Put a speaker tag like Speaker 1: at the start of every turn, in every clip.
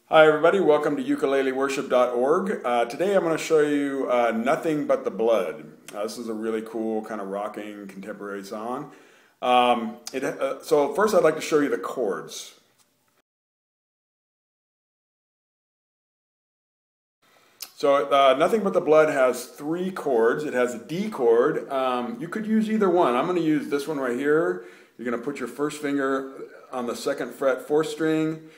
Speaker 1: Hi everybody, welcome to ukuleleworship.org. Today I'm going to show you Nothing But the Blood. This is a really cool kind of rocking contemporary song. So first I'd like to show you the chords. So Nothing But the Blood has 3 chords. It has a D chord. You could use either one. I'm going to use this one right here. You're going to put your first finger on the 2nd fret 4th string,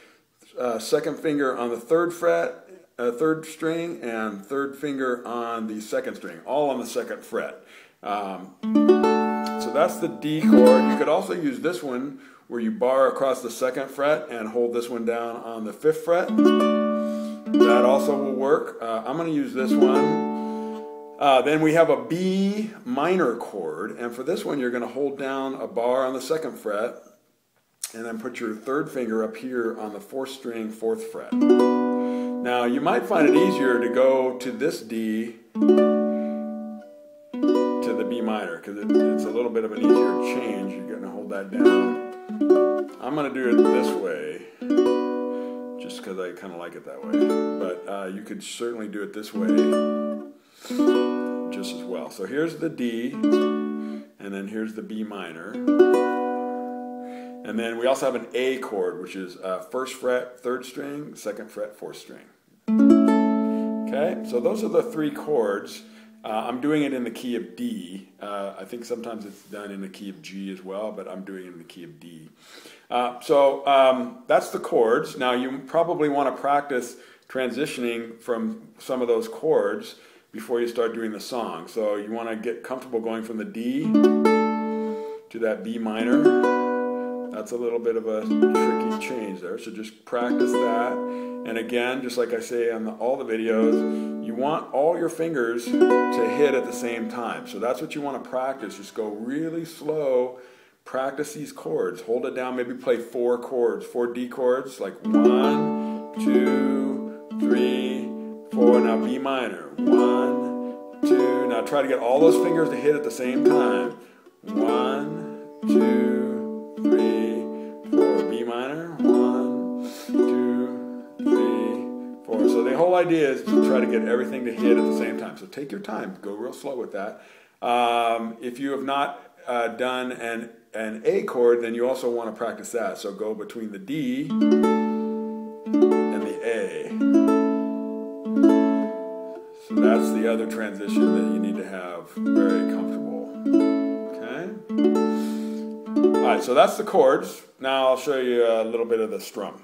Speaker 1: 2nd finger on the 3rd fret, 3rd string, and 3rd finger on the 2nd string, all on the 2nd fret. So that's the D chord. You could also use this one where you bar across the 2nd fret and hold this one down on the 5th fret. That also will work. I'm going to use this one. Then we have a B minor chord, and for this one you're going to hold down a bar on the 2nd fret and then put your 3rd finger up here on the 4th string, 4th fret. Now you might find it easier to go to this D to the B minor because it's a little bit of an easier change. You're going to hold that down. I'm going to do it this way just because I kind of like it that way. But you could certainly do it this way just as well. So here's the D, and then here's the B minor. And then we also have an A chord, which is 1st fret, 3rd string, 2nd fret, 4th string. Okay, so those are the 3 chords. I'm doing it in the key of D. I think sometimes it's done in the key of G as well, but I'm doing it in the key of D. So that's the chords. Now you probably want to practice transitioning from some of those chords before you start doing the song. So you want to get comfortable going from the D to that B minor. That's a little bit of a tricky change there, so just practice that. And again, just like I say on all the videos, you want all your fingers to hit at the same time. So that's what you want to practice. Just go really slow, practice these chords. Hold it down, maybe play 4 chords, 4 D chords, like 1, 2, 3, 4. Now B minor, 1, 2. Now try to get all those fingers to hit at the same time. 1, 2, 3, 4. B minor, 1, 2, 3, 4. So the whole idea is to try to get everything to hit at the same time. So take your time, go real slow with that. If you have not done an A chord, then you also want to practice that. So go between the D and the A. So that's the other transition that you need to have very comfortable. Okay? Alright, so that's the chords. Now I'll show you a little bit of the strum.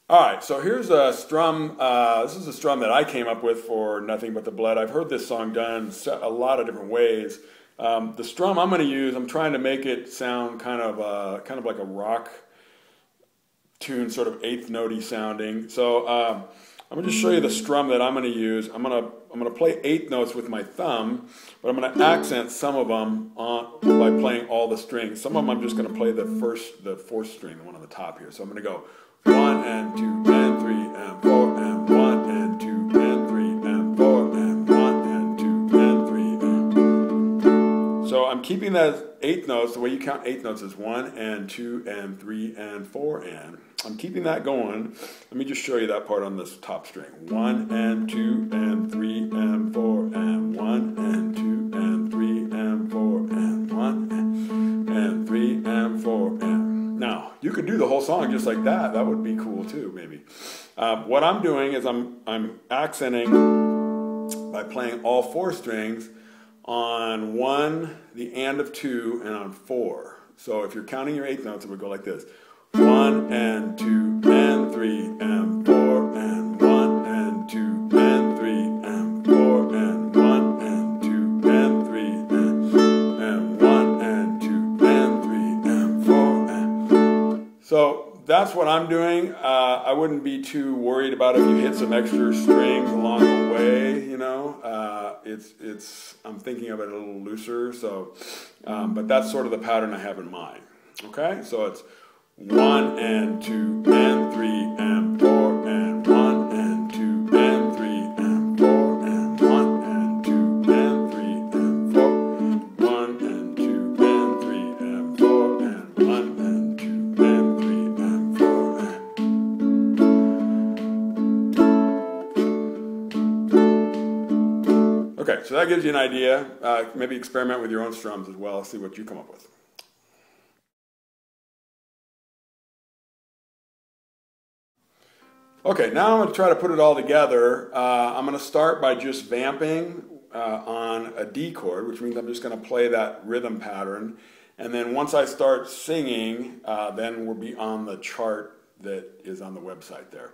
Speaker 1: Alright, so here's a strum. This is a strum that I came up with for Nothing But the Blood. I've heard this song done a lot of different ways. The strum I'm going to use, I'm trying to make it sound kind of like a rock tune, sort of 8th note-y sounding. So I'm going to just show you the strum that I'm going to use. I'm going to play 8 notes with my thumb, but I'm going to accent some of them by playing all the strings. Some of them I'm just going to play the 4th string, the one on the top here. So I'm going to go 1 and 2 and 3 and 4 and 1 and 2 and 3 and 4 and 1 and 2 and 3 and... So I'm keeping that 8 notes. The way you count 8 notes is 1 and 2 and 3 and 4 and... I'm keeping that going. Let me just show you that part on this top string. 1 and 2 and 3 and 4 and 1 and 2 and 3 and 4 and 1 and 3 and 4 and... Now, you could do the whole song just like that. That would be cool too, maybe. What I'm doing is I'm accenting by playing all 4 strings on 1, the and of 2, and on 4. So if you're counting your 8 notes, it would go like this. 1 and 2 and 3 and 4 and 1 and 2 and 3 and 4 and 1 and 2 and 3 and 1 and 2 and 3 and 4 and... So that's what I'm doing. I wouldn't be too worried about if you hit some extra strings along the way, you know. I'm thinking of it a little looser, so but that's sort of the pattern I have in mind. Okay, so it's 1 and 2 and 3 and 4 and 1 and 2 and 3 and 4 and 1 and 2 and 3 and 4 1 and 2 and 3 and 4 and 1 and so that gives you an idea. Maybe experiment with your own strums as well, see what you come up with. Okay, now I'm going to try to put it all together. I'm going to start by just vamping on a D chord, which means I'm just going to play that rhythm pattern. And then once I start singing, then we'll be on the chart that is on the website there.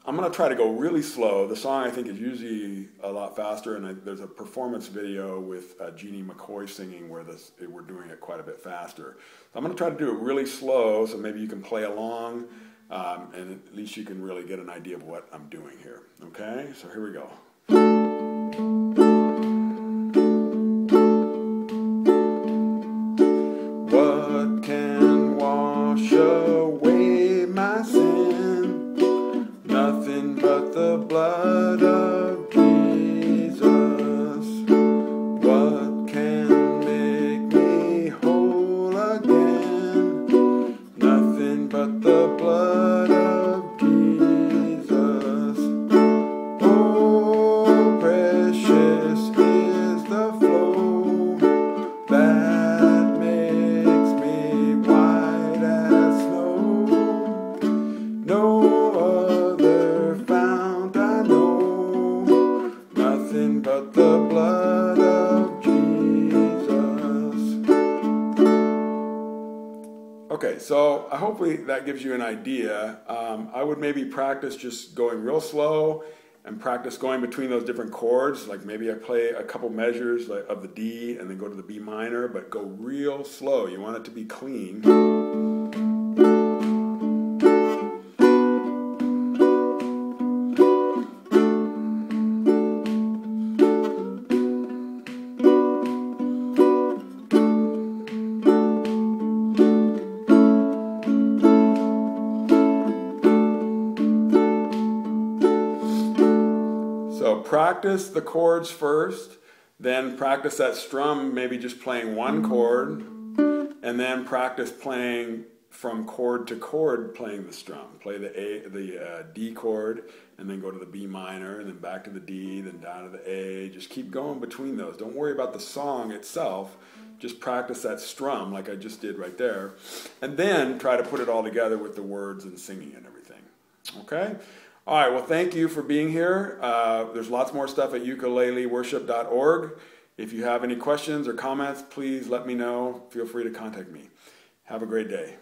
Speaker 1: I'm going to try to go really slow. The song, I think, is usually a lot faster, and there's a performance video with Jeannie McCoy singing where we're doing it quite a bit faster. So I'm going to try to do it really slow, so maybe you can play along. And at least you can really get an idea of what I'm doing here. Okay, so here we go. What can wash away my sin? Nothing but the blood of Jesus. What can make me whole again? Nothing but the blood of Jesus. Oh, precious is the flow that makes me white as snow. No other fount I know, nothing but the blood of Jesus. Okay, so hopefully that gives you an idea. I would maybe practice just going real slow and practice going between those different chords. Like maybe I play a couple measures of the D and then go to the B minor, but go real slow. You want it to be clean. So practice the chords first, then practice that strum, maybe just playing one chord, and then practice playing from chord to chord playing the strum. Play the D chord, and then go to the B minor, and then back to the D, then down to the A. Just keep going between those. Don't worry about the song itself. Just practice that strum like I just did right there, and then try to put it all together with the words and singing and everything. Okay? All right, well, thank you for being here. There's lots more stuff at ukuleleworship.org. If you have any questions or comments, please let me know. Feel free to contact me. Have a great day.